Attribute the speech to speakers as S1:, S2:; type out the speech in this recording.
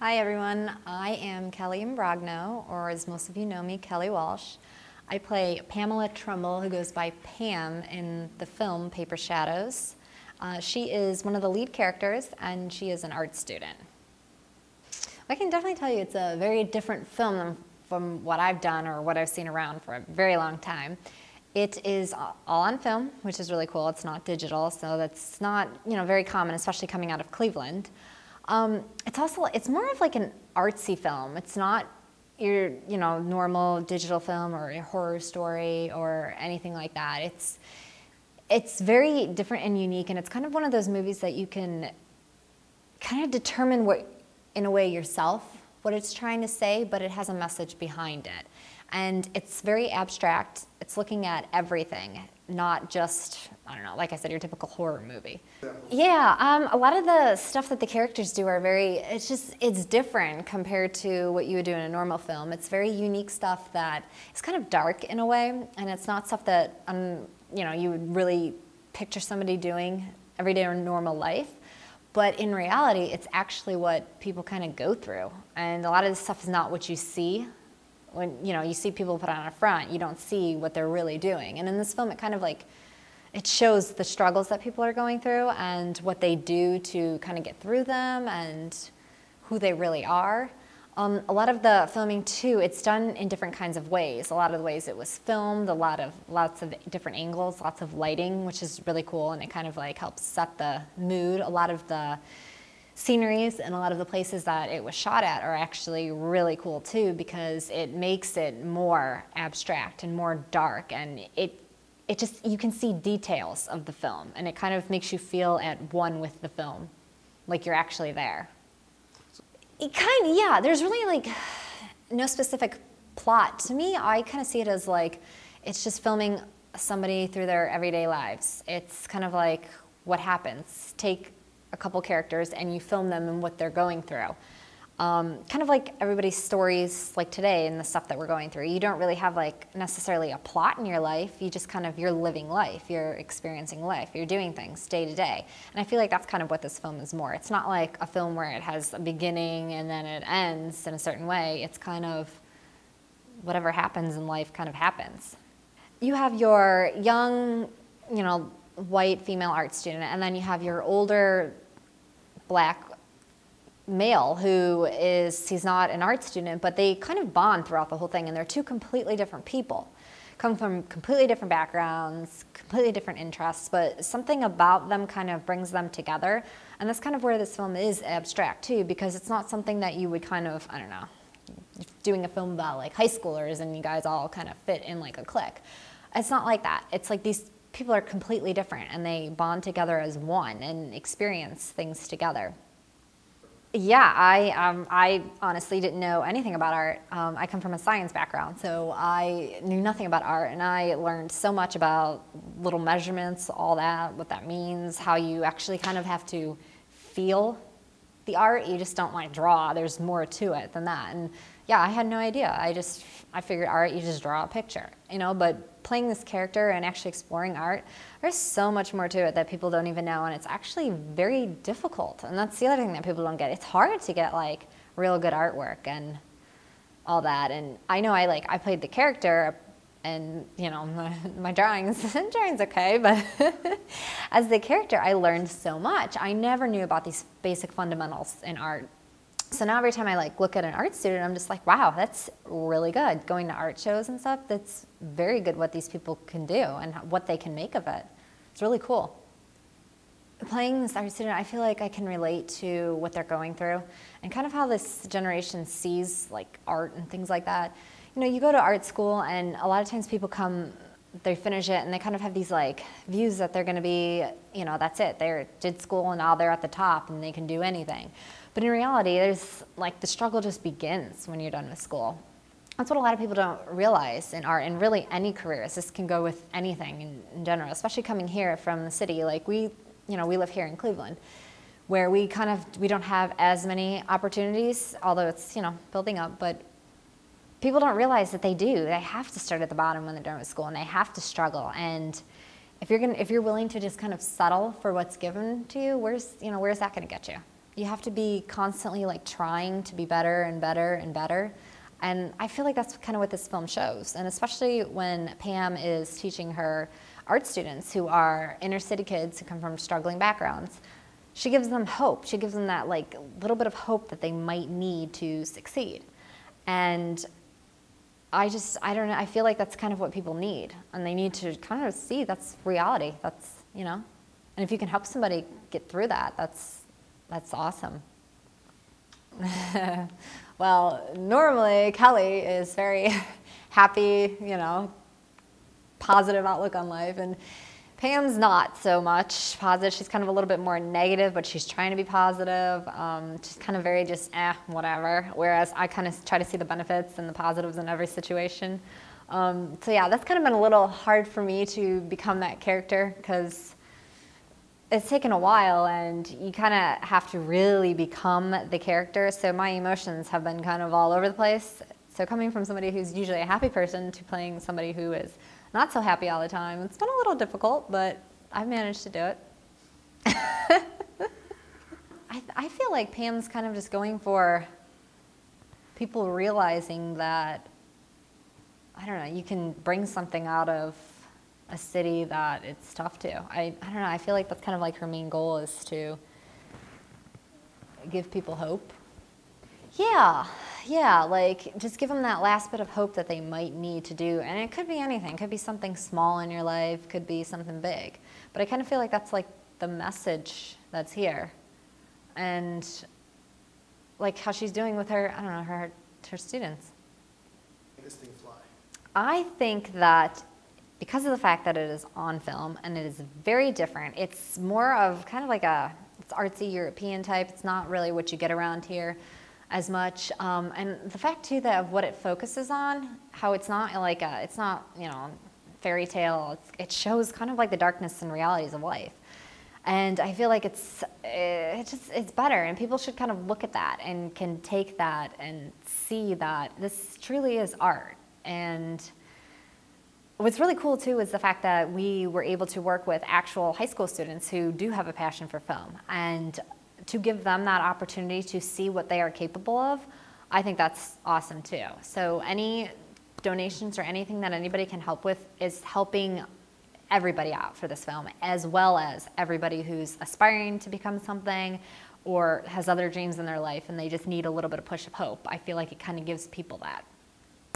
S1: Hi everyone, I am Kelly Imbrogno, or as most of you know me, Kelly Walsh. I play Pamela Trumbull, who goes by Pam in the film Paper Shadows. She is one of the lead characters, and she is an art student. I can definitely tell you it's a very different film from what I've done or what I've seen around for a very long time. It is all on film, which is really cool. It's not digital, so that's not very common, especially coming out of Cleveland. It's more of like an artsy film. It's not your normal digital film or a horror story or anything like that. It's very different and unique, and it's kind of one of those movies that you can kind of determine in a way yourself what it's trying to say, but it has a message behind it. And it's very abstract. It's looking at everything, not just, I don't know, like I said, your typical horror movie. Yeah, a lot of the stuff that the characters do are it's different compared to what you would do in a normal film. It's very unique stuff that is kind of dark in a way, and it's not stuff that, you would really picture somebody doing every day in normal life. But in reality, it's actually what people kind of go through. And a lot of this stuff is not what you see. When you see people put on a front, you don't see what they're really doing. And in this film, it shows the struggles that people are going through and what they do to kind of get through them and who they really are. A lot of the filming too, it's done in different kinds of ways. A lot of the ways it was filmed, lots of different angles, lots of lighting, which is really cool, and it kind of like helps set the mood. A lot of the sceneries and a lot of the places that it was shot at are actually really cool too, because it makes it more abstract and more dark, and you can see details of the film, and it kind of makes you feel at one with the film, like you're actually there. Yeah, there's really like no specific plot. To me, I kind of see it as like, it's just filming somebody through their everyday lives. It's kind of like what happens. Take a couple characters and you film them and what they're going through. Kind of like everybody's stories like today and the stuff that we're going through. You don't really have like necessarily a plot in your life. You just you're living life. You're experiencing life. You're doing things day to day. And I feel like that's kind of what this film is more. It's not like a film where it has a beginning and then it ends in a certain way. It's kind of whatever happens in life kind of happens. You have your young, white female art student, and then you have your older black male he's not an art student, but they kind of bond throughout the whole thing, and they're two completely different people, come from completely different backgrounds, completely different interests, but something about them kind of brings them together. And that's kind of where this film is abstract too, because it's not something that you would kind of, I don't know, doing a film about like high schoolers and you guys all kind of fit in like a clique. It's not like that. It's like these people are completely different, and they bond together as one and experience things together. Yeah, I honestly didn't know anything about art. I come from a science background, so I knew nothing about art, and I learned so much about little measurements, all that, what that means, how you actually kind of have to feel the art. You just don't like draw. There's more to it than that. And yeah, I had no idea. I figured art, you just draw a picture, but playing this character and actually exploring art, there's so much more to it that people don't even know, and it's actually very difficult. And that's the other thing that people don't get. It's hard to get like real good artwork and all that. And I know I played the character, and my drawing's okay, but as the character I learned so much. I never knew about these basic fundamentals in art. So now every time I look at an art student, I'm just like, wow, that's really good. Going to art shows and stuff, that's very good what these people can do and what they can make of it. It's really cool. Playing this art student, I feel like I can relate to what they're going through and kind of how this generation sees like art and things like that. You go to art school, and a lot of times people come, they finish it, and they kind of have these like views that they're going to be, that's it. They did school and now they're at the top and they can do anything. But in reality, there's like the struggle just begins when you're done with school. That's what a lot of people don't realize in art, and really any careers. This can go with anything in general, especially coming here from the city. Like we live here in Cleveland, where we don't have as many opportunities, although it's, building up, but people don't realize that they do. They have to start at the bottom when they're done with school, and they have to struggle. And if you're willing to just kind of settle for what's given to you, where's that going to get you? You have to be constantly like trying to be better and better and better. And I feel like that's kind of what this film shows. And especially when Pam is teaching her art students who are inner city kids who come from struggling backgrounds, she gives them hope. She gives them that like little bit of hope that they might need to succeed. And I don't know, I feel like that's kind of what people need. And they need to kind of see that's reality. That's, you know, and if you can help somebody get through that, that's awesome. Well, normally Kelly is very happy, you know, positive outlook on life, and Pam's not so much positive. She's kind of a little bit more negative, but she's trying to be positive. She's kind of very just, whatever. Whereas I kind of try to see the benefits and the positives in every situation. So yeah, that's kind of been a little hard for me to become that character because it's taken a while and you kind of have to really become the character. So my emotions have been kind of all over the place. So coming from somebody who's usually a happy person to playing somebody who is not so happy all the time, it's been a little difficult, but I've managed to do it. I feel like Pam's kind of just going for people realizing that, I don't know, you can bring something out of a city that it's tough to. I don't know, I feel like that's kind of like her main goal is to give people hope. Yeah, like just give them that last bit of hope that they might need to do. And it could be anything. It could be something small in your life, could be something big. But I kind of feel like that's like the message that's here. And like how she's doing with her, I don't know, her students.
S2: This thing fly.
S1: I think that because of the fact that it is on film and it is very different, it's more of kind of like it's artsy European type. It's not really what you get around here as much. And the fact too that of what it focuses on, how it's not like it's not, you know, fairy tale. It shows kind of like the darkness and realities of life. And I feel like it's better, and people should kind of look at that and can take that and see that this truly is art. And what's really cool too is the fact that we were able to work with actual high school students who do have a passion for film, and to give them that opportunity to see what they are capable of, I think that's awesome too. So any donations or anything that anybody can help with is helping everybody out for this film, as well as everybody who's aspiring to become something or has other dreams in their life and they just need a little bit of push of hope. I feel like it kind of gives people that.